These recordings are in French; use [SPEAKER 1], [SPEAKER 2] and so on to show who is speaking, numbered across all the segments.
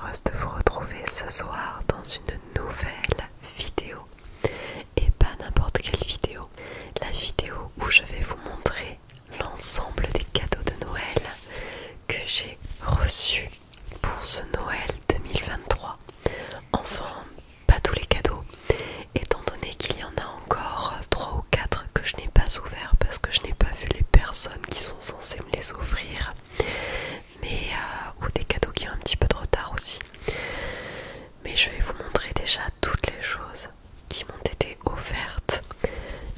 [SPEAKER 1] heureuse de vous retrouver ce soir dans une nouvelle vidéo. Et pas n'importe quelle vidéo. La vidéo où je vais vous montrer l'ensemble des cadeaux de Noël que j'ai reçus pour ce Noël 2023. Enfin, pas tous les cadeaux, étant donné qu'il y en a encore 3 ou 4 que je n'ai pas ouverts parce que je n'ai pas vu les personnes qui sont censées me les offrir, mais ou des cadeaux qui ont un petit peu de retard aussi. Mais je vais vous montrer déjà toutes les choses qui m'ont été offertes.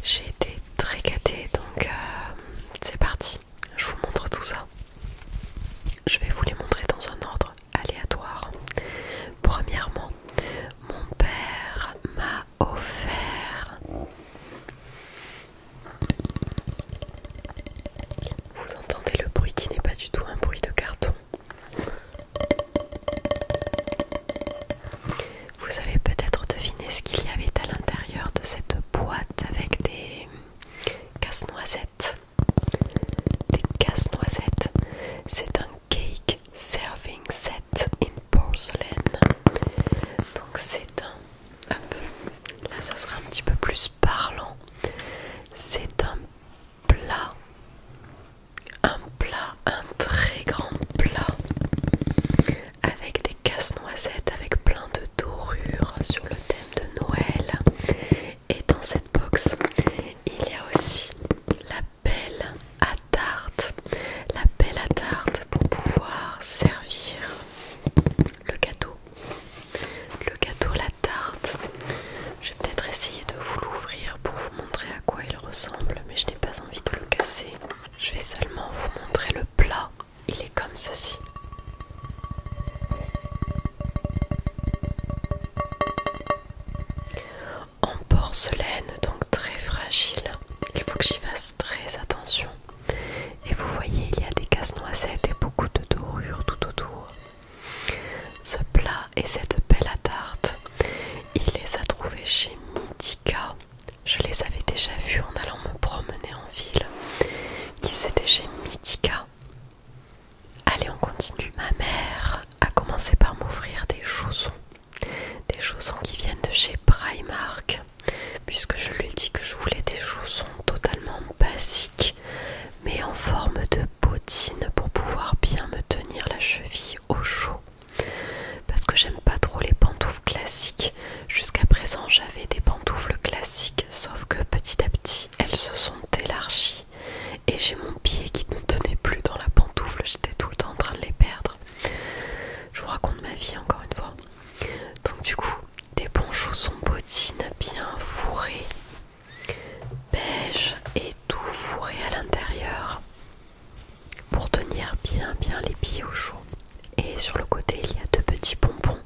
[SPEAKER 1] J'ai été très gâtée, donc c'est parti, je vous montre tout ça. Je vais vous les montrer dans un ordre aléatoire. Premièrement, mon père m'a offert, vous entendez le bruit qui n'est pas du tout un bruit de carton. Vous avez peut-être deviné ce qu'il y avait à l'intérieur de cette boîte avec des casse-noisettes. Des casse-noisettes. C'est un cake serving set in porcelain. Donc c'est un peu, là ça sera un petit peu plus parlant. C'est un un très grand plat avec des casse-noisettes, avec plein de dorures sur le thème de Noël. Et dans cette box, il y a aussi la pelle à tarte. La pelle à tarte pour pouvoir servir le gâteau. Le gâteau, la tarte. Je vais peut-être essayer de vous l'ouvrir pour vous montrer à quoi il ressemble, mais je n'ai pas envie de le casser. Je vais seulement vous montrer le plat. Il est comme ceci. En porcelaine, donc très fragile. Il faut que j'y fasse très attention. Et vous voyez, il y a des casse-noisettes et beaucoup de dorures tout autour. Ce plat et cette pelle à tarte, il les a trouvés chez Mythica. Je les avais déjà vus en allant me promener en ville, qu'ils étaient chez Mythica. Allez, on continue. Ma mère a commencé par m'offrir des chaussons. Des chaussons qui viennent de chez Primark, puisque je lui ai dit que je voulais des chaussons totalement basiques, mais en forme de bottines pour pouvoir bien me tenir la cheville au chaud. Parce que j'aime pas trop les pantoufles classiques. Jusqu'à présent j'avais des pantoufles classiques, sauf que petit à petit elles se sont élargies et j'ai mon pied qui ne tenait plus dans la pantoufle, j'étais tout le temps en train de les perdre. Je vous raconte ma vie encore une fois. Donc du coup, des bons chaussons bottines bien fourrés, beige et tout fourré à l'intérieur pour tenir bien les pieds au chaud. Et sur le côté il y a deux petits bonbons.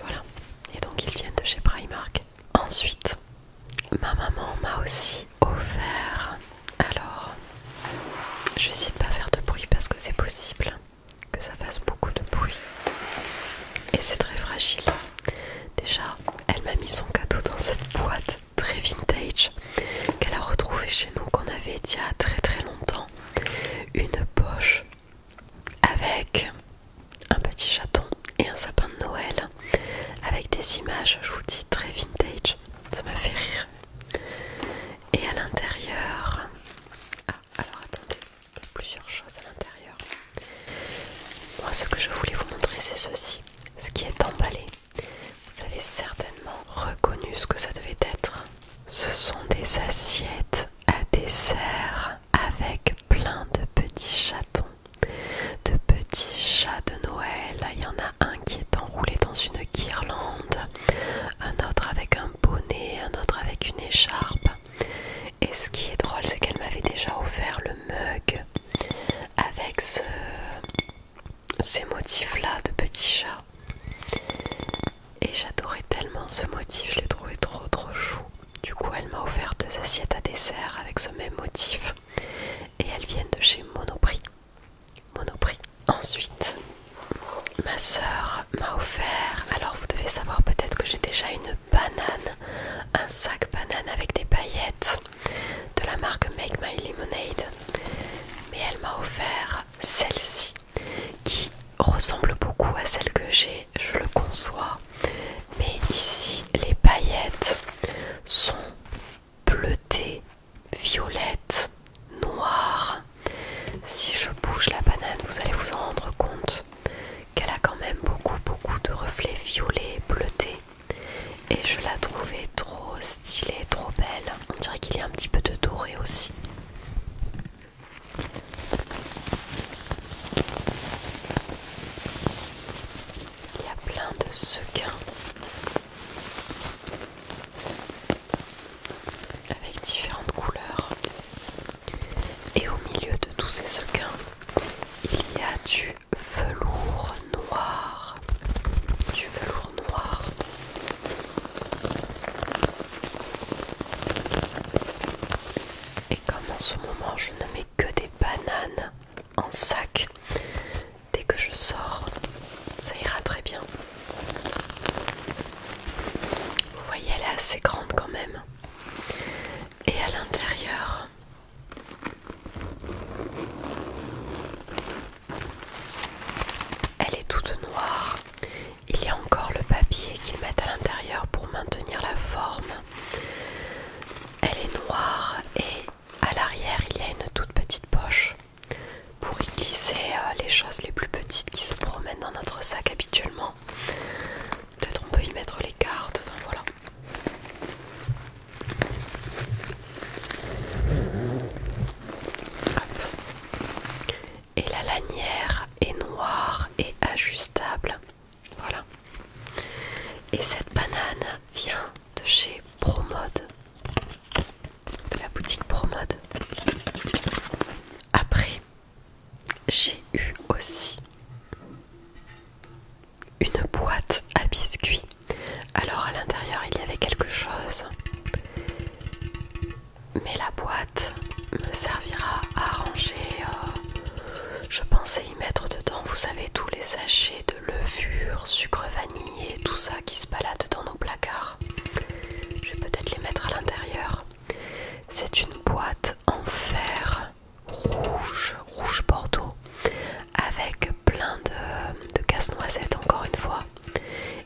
[SPEAKER 1] Voilà. Et donc ils viennent de chez Primark. Ensuite, ma maman m'a aussi offert. Alors, je vais essayer de pas faire de bruit parce que c'est possible que ça fasse beaucoup de bruit. Et c'est très fragile. Déjà, elle m'a mis son cadeau dans cette boîte très vintage qu'elle a retrouvée chez nous, qu'on avait il y a très longtemps. Une poche avec un petit chaton et un sapin de Noël avec des images, je vous dis, très vintage. Ça m'a fait rire. Et à l'intérieur, alors attendez, il y a plusieurs choses à l'intérieur. Moi, ce que je voulais vous montrer, c'est ceci, ce qui est emballé. Vous avez certainement reconnu ce que ça devait être. Ce sont des assiettes à dessert avec plein de petits chatons, de petits chats de Noël. Il y en a un qui est enroulé dans une guirlande, un autre avec un bonnet, un autre avec une écharpe. Et ce qui est drôle, c'est qu'elle m'avait déjà offert le mug avec ces motifs-là de petits chats. Et j'adorais tellement ce motif, je l'ai trouvé trop chou. Du coup, elle m'a offert 2 assiettes à dessert avec ce même motif. Et elles viennent de chez Monoprix. Ensuite, ma soeur m'a offert, alors vous devez savoir peut-être que j'ai déjà une banane, un sac banane avec des paillettes de la marque Make My Lemonade. Mais elle m'a offert du velours noir. Du velours noir. Et comme en ce moment je ne mets que des bananes en sac, dès que je sors, ça ira très bien. Vous voyez, elle est assez grande quand même. Et à l'intérieur, elle est toute noire. Il y a encore le papier qu'ils mettent à l'intérieur pour maintenir la forme. Elle est noire et à l'arrière il y a une toute petite poche pour y glisser les choses les plus petites qui se promènent dans notre sac habituellement. Peut-être on peut y mettre les cartes, enfin voilà. Hop. Et la lanière est noire et ajustable. Voilà. Et cette banane vient de chez Promode, de la boutique Promode. Après, j'ai eu aussi une boîte à biscuits. Alors à l'intérieur il y avait quelque chose, mais la boîte me servira à ranger. Je pensais y mettre dedans, vous savez, tous les sachets de levure, sucre vanille et tout ça qui se balade dans nos placards. Je vais peut-être les mettre à l'intérieur. C'est une boîte en fer rouge, rouge bordeaux, avec plein de casse-noisettes encore une fois.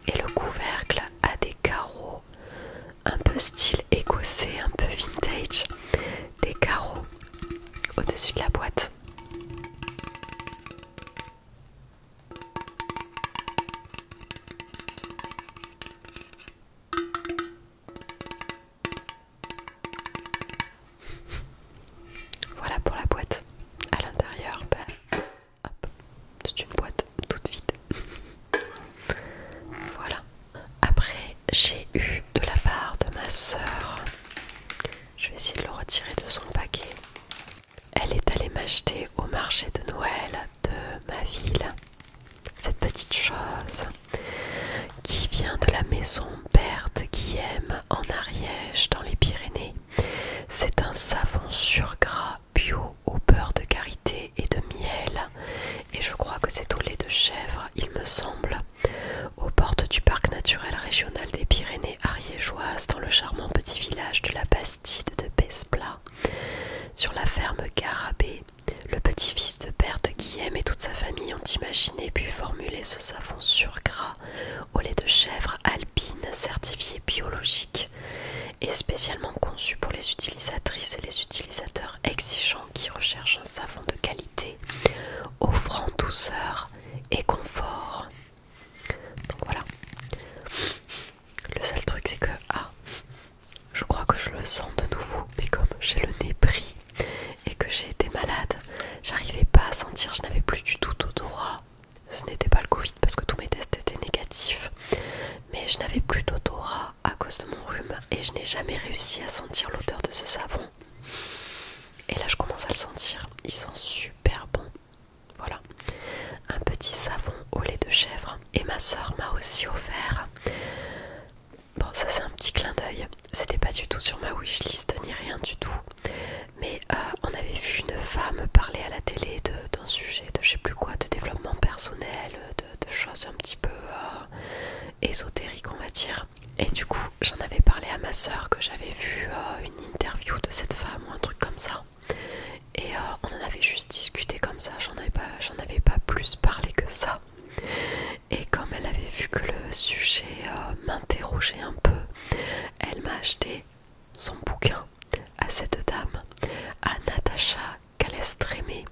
[SPEAKER 1] Et le couvercle a des carreaux un peu style écossais, un peu vintage. Des carreaux au-dessus de la boîte. Voilà pour la boîte. À l'intérieur, hop, c'est une boîte toute vide. Voilà. Après, j'ai eu de la part de ma sœur, je vais essayer de le retirer de son paquet. Elle est allée m'acheter au marché de Noël de ma ville cette petite chose qui vient de la maison Berthe Guillem en Ariège dans les Pyrénées. C'est un savon sur gras bio au beurre de karité et de miel, et je crois que c'est au lait de chèvre, il me semble, aux portes du parc naturel régional des Pyrénées ariégeoises, dans le charmant petit village de la Bastide de Besplat, sur la ferme Garabé. Le petit-fils de Berthe Guillem et toute sa famille ont imaginé puis formulé ce savon sur gras au lait de chèvre alpine certifié biologique et spécialement conçu pour les utilisatrices et les utilisateurs exigeants qui recherchent un savon de qualité offrant douceur et confort. Donc voilà. Le seul truc c'est que je crois que je le sens de nouveau, mais comme j'ai le nez pris et que j'ai été malade, j'arrivais pas à sentir, je n'avais plus du tout d'odorat. Ce n'était pas le Covid parce que tous mes tests étaient négatifs, mais je n'avais plus d'odorat à cause de mon rhume et je n'ai jamais réussi à sentir l'odeur de ce savon. Et là je commence à le sentir, il sent super bon. Voilà, un petit savon au lait de chèvre. Et ma soeur m'a aussi offert, bon ça c'est un petit clin d'œil, c'était pas du tout sur ma wishlist ni rien du tout, mais on avait vu une femme parler à la télé d'un sujet de je sais plus quoi, de développement personnel, de choses un petit peu ésotériques on va dire. Et du coup j'en avais parlé à ma soeur que j'avais vu une interview de cette femme ou un truc comme ça. Et on en avait juste discuté comme ça, j'en avais pas plus parlé que ça. Et comme elle avait vu que le sujet m'interrogeait un peu, elle m'a acheté son bouquin à cette dame, à Natacha Calestrémé.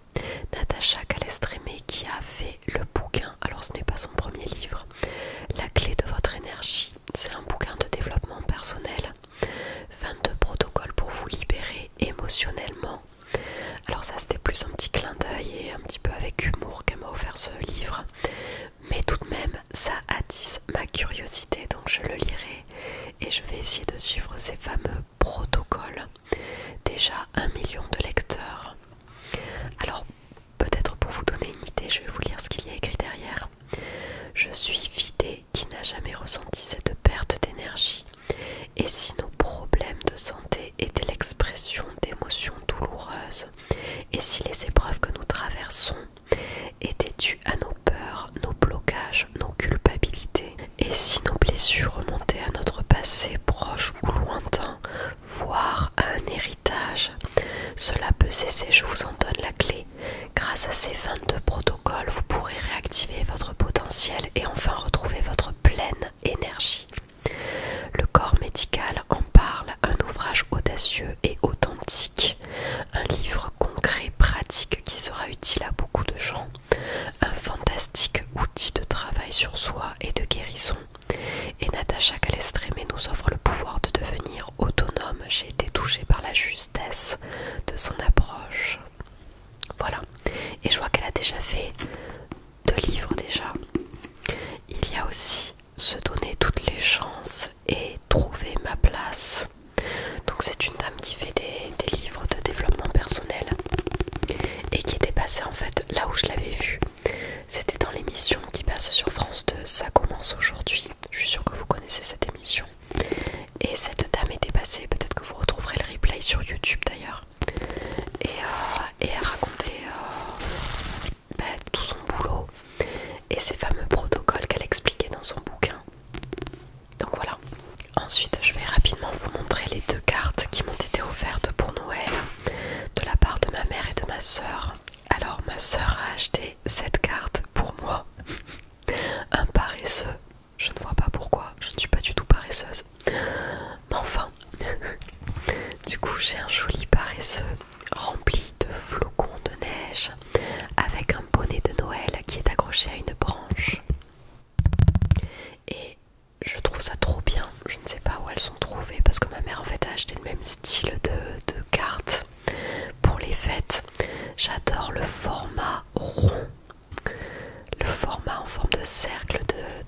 [SPEAKER 1] Natacha Calestrémé qui a fait le bouquin, alors ce n'est pas son premier livre, La clé de votre énergie. C'est un bouquin de développement personnel, 22 protocoles pour vous libérer émotionnellement. Alors ça c'était plus un petit clin d'œil et un petit peu avec humour qu'elle m'a offert ce livre, mais tout de même ça attise ma curiosité, donc je le lirai et je vais essayer de suivre ces fameux protocoles. Déjà 1 million de lecteurs. Alors peut-être pour vous donner une idée, je vais vous protocole, vous pourrez réactiver votre potentiel et enfin retrouver votre pleine énergie. Le corps médical en parle, un ouvrage audacieux et authentique, un livre concret, pratique qui sera utile à beaucoup de gens, un fantastique outil de travail sur soi et de guérison. Et Natacha Calestremé nous offre le pouvoir de devenir autonome. J'ai été touchée par la justesse de son approche. Voilà. Et je vois qu'elle a déjà fait 2 livres déjà. Il y a aussi Se donner toutes les chances et Trouver ma place. Donc c'est une dame qui fait des livres de développement personnel et qui était passée en fait là où je l'avais vue. C'était dans l'émission qui passe sur France 2, Ça commence aujourd'hui. Je suis sûre que vous connaissez cette émission. Et cette dame était passée, peut-être que vous retrouverez le replay sur YouTube d'ailleurs. Et elle racontait tout son boulot et ces fameux protocoles qu'elle expliquait dans son bouquin. Donc voilà. Ensuite, je vais rapidement vous montrer les 2 cartes qui m'ont été offertes pour Noël de la part de ma mère et de ma soeur. Alors, ma soeur a acheté cette carte pour moi. Un paresseux. Je ne vois pas pourquoi, je ne suis pas du tout paresseuse. Mais enfin, du coup, j'ai un joli paresseux rempli de flocons de neige avec un bonnet de Noël qui est accroché à une branche. Et je trouve ça trop bien. Je ne sais pas où elles sont trouvées parce que ma mère en fait a acheté le même style de cartes pour les fêtes. J'adore le format rond, le format en forme de cercle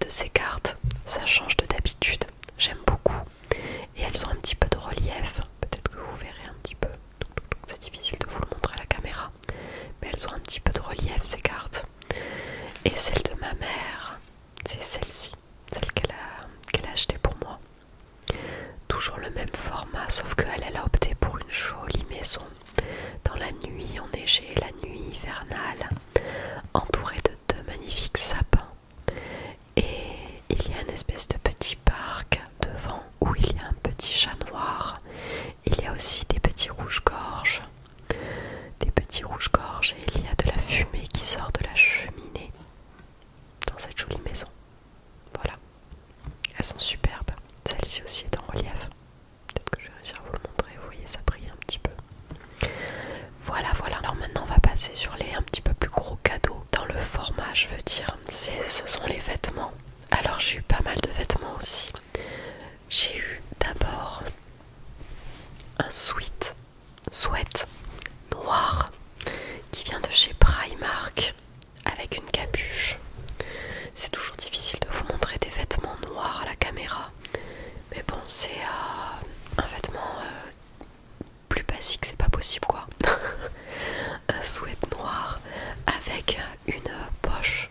[SPEAKER 1] de ces cartes. Ça change de d'habitude, j'aime beaucoup. Et elles ont un petit peu de relief, peut-être que vous verrez un petit peu. C'est difficile de vous le montrer à la caméra, mais elles ont un petit peu de relief ces cartes. Et celle de ma mère, c'est celle-ci, celle qu'elle a achetée pour moi. Toujours le même format, sauf qu'elle a opté pour une jolie maison dans la nuit enneigée, la nuit hivernale, entourée de 2 magnifiques sapins. Et il y a une espèce de petit parc devant où il y a un petit chat noir. Il y a aussi des petits rouges-gorges. Et il y a de la fumée qui sort de la cheminée dans cette jolie maison. Voilà. Elles sont superbes. Celle-ci aussi est en relief. Peut-être que je vais réussir à vous le montrer. Vous voyez, ça brille un petit peu. Voilà. Alors maintenant, on va passer sur les un petit peu plus gros cadeaux. Dans le format, je veux dire, ce sont les vêtements. Alors, j'ai eu pas mal de vêtements aussi. J'ai eu d'abord un sweat noir qui vient de chez Primark avec une capuche. C'est toujours difficile de vous montrer des vêtements noirs à la caméra, mais bon, c'est un vêtement plus basique, c'est pas possible quoi. Un sweat noir avec une poche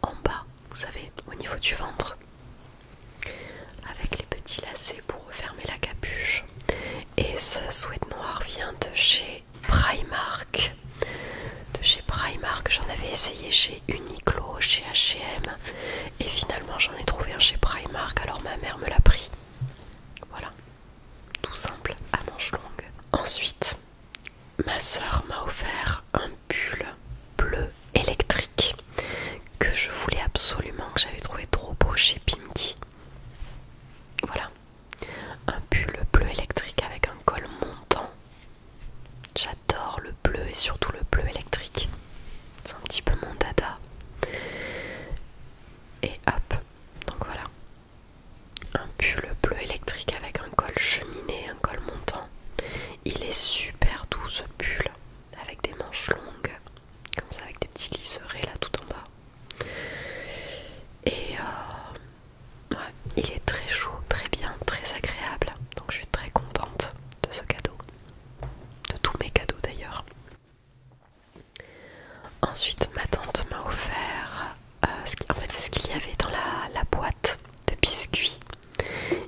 [SPEAKER 1] en bas, vous savez, au niveau du ventre, avec les petits lacets pour refermer la capuche. Et ce sweat noir vient de chez Primark. J'en avais essayé chez Uniqlo, chez H&M, et finalement j'en ai trouvé un chez Primark, alors ma mère me l'a pris. Voilà, tout simple, à manches longues. Ensuite, ma soeur m'a offert un pull bleu électrique que je voulais absolument, que j'avais trouvé trop beau chez Pimki. Voilà, un pull bleu électrique avec un col montant. J'adore le bleu et surtout le bleu électrique. C'est un petit peu mon dada. Et hop, donc voilà. Un pull bleu électrique avec un col cheminé, un col montant. Il est super doux ce pull, avec des manches longues, comme ça avec des petits liserés là tout en bas. Et ouais, il est très chaud, très bien, très agréable. Donc je suis très contente de ce cadeau. De tous mes cadeaux d'ailleurs. Ensuite, ma tante m'a offert, en fait c'est ce qu'il y avait dans la boîte de biscuits.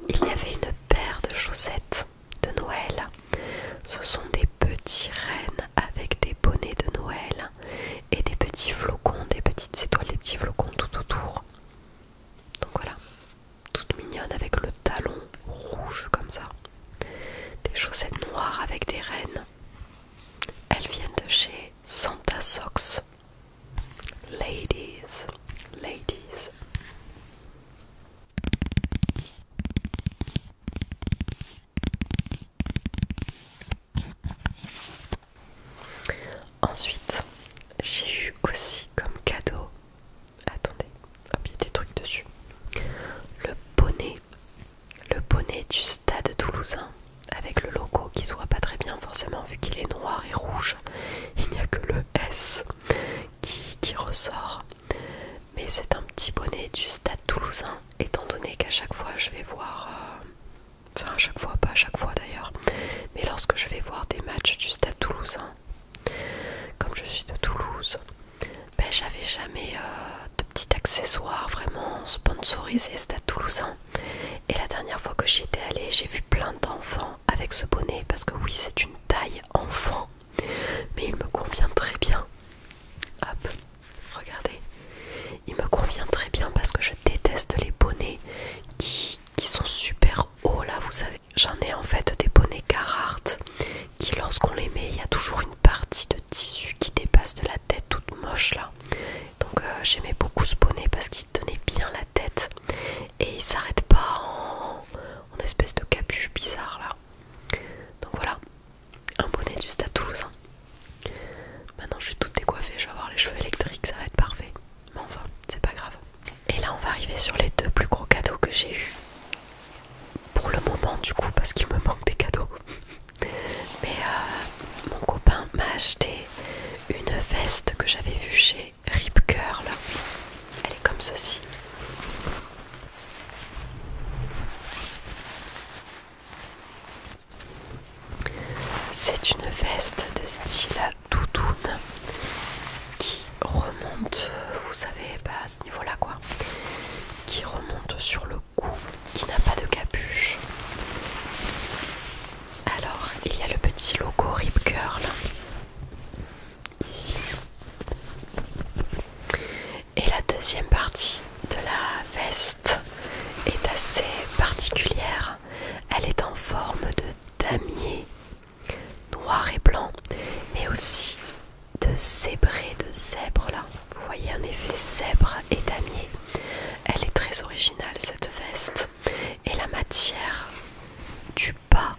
[SPEAKER 1] Il y avait une paire de chaussettes de Noël. Ce sont des petits rennes avec des bonnets de Noël et des petits flocons, des petites étoiles, des petits flocons tout autour. Donc voilà, toutes mignonnes avec le talon rouge comme ça. Des chaussettes noires avec des rennes. Elles viennent de chez Santa Ensuite, j'ai eu aussi comme cadeau, attendez, hop, il y a des trucs dessus, le bonnet du Stade Toulousain avec le logo qui se voit pas très bien forcément vu qu'il est noir et rouge. Il n'y a que le S qui ressort. Mais c'est un petit bonnet du Stade Toulousain, étant donné qu'à chaque fois je vais voir, enfin à chaque fois, pas à chaque fois d'ailleurs, mais lorsque je vais voir des matchs du Stade Toulousain, comme je suis de Toulouse, ben j'avais jamais de petit accessoire vraiment sponsorisé Stade Toulousain. Et la dernière fois que j'y étais allée, j'ai vu plein d'enfants avec ce bonnet, parce que oui, c'est une taille enfant, mais il me convient très bien. Hop, regardez, il me convient très bien parce que je déteste les bonnets qui sont super hauts là, vous savez. J'en ai en fait des bonnets Carhartt qui, lorsqu'on les met, il y a toujours une partie de tissu qui dépasse de la tête toute moche là. Donc j'aimais beaucoup ce bonnet parce qu'il tenait bien la tête et il s'arrête pas en espèce de capuche bizarre là. Donc voilà, un bonnet du Stade Toulousain. Maintenant je suis toute décoiffée, je vais avoir les cheveux électriques, ça va être parfait. Mais enfin, c'est pas grave. Et là on va arriver sur les deux plus gros cadeaux que j'ai eu pour le moment du coup, parce qu'il me manque des cadeaux. Mais mon copain m'a acheté une veste que j'avais vue chez Rip Curl. Elle est comme ceci. C'est une veste de style doudoune qui remonte, vous savez, à ce niveau-là quoi, qui remonte sur le cou, qui n'a pas de capuche. Alors, il y a le petit logo Rip Curl ici. Et la deuxième partie de la veste est assez particulière. Elle est en forme de damier noir et blanc, mais aussi de zébré, de zèbre là. Vous voyez un effet zèbre et damier. Elle est très originale cette veste. Et la matière du bas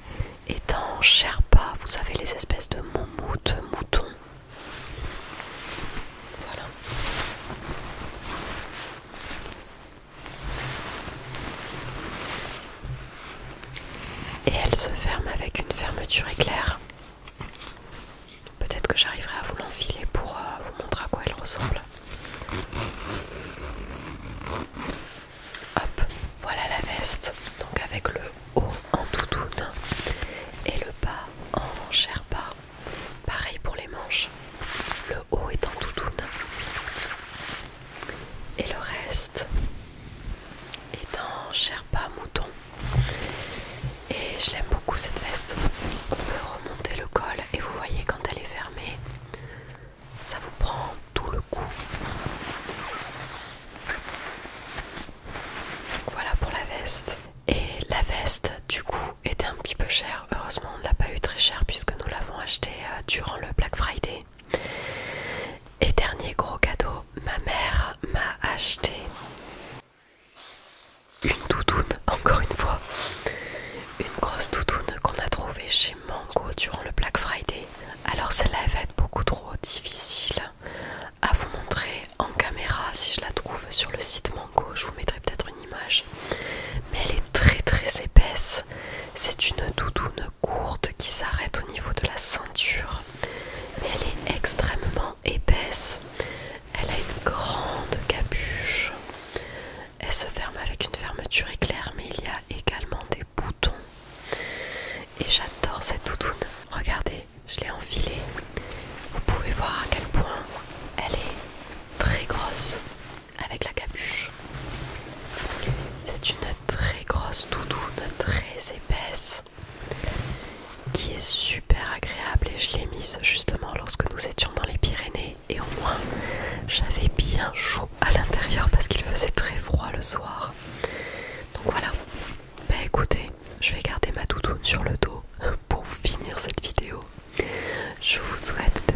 [SPEAKER 1] est en sherpa, vous savez, les espèces de moutons. Voilà. Et elle se ferme avec une fermeture éclair. Peut-être que j'arriverai à vous l'enfiler pour vous montrer à quoi elle ressemble. Hop, voilà la veste. Donc avec le haut en doudoune et le bas en sherpa. Pareil pour les manches. Le haut est en doudoune et le reste est en sherpa mouton. Et je l'aime beaucoup cette veste. On peut remonter le col et vous voyez quand elle est fermée, ça vous prend tout le cou. Voilà pour la veste. Et la veste du coup était un petit peu chère. Heureusement on ne l'a pas eu très cher puisque nous l'avons acheté durant le Black Friday. Et dernier gros cadeau, ma mère m'a acheté une doudoune, encore une fois. Une grosse doudoune qu'on a trouvée chez Mango durant le Black Friday. Alors celle-là elle va être beaucoup trop difficile à vous montrer en caméra. Si je la trouve sur le site Mango, je vous mettrai peut-être une image. Mais elle est très très épaisse. C'est une doudoune courte qui s'arrête au niveau de la ceinture. Mais elle est extrêmement épaisse. Elle a une grande capuche. Elle se ferme avec une fermeture éclair, mais il y a également des boutons. Et j'adore cette doudoune. Regardez, je l'ai enfilée. Vous pouvez voir à quel point elle est très grosse avec la capuche. C'est une très grosse doudoune, très épaisse, qui est super agréable et je l'ai mise justement lorsque nous étions dans les Pyrénées et au moins j'avais bien chaud à l'intérieur parce qu'il faisait très froid le soir. Donc voilà, bah écoutez, je vais garder ma doudoune sur le dos pour finir cette vidéo. Je vous souhaite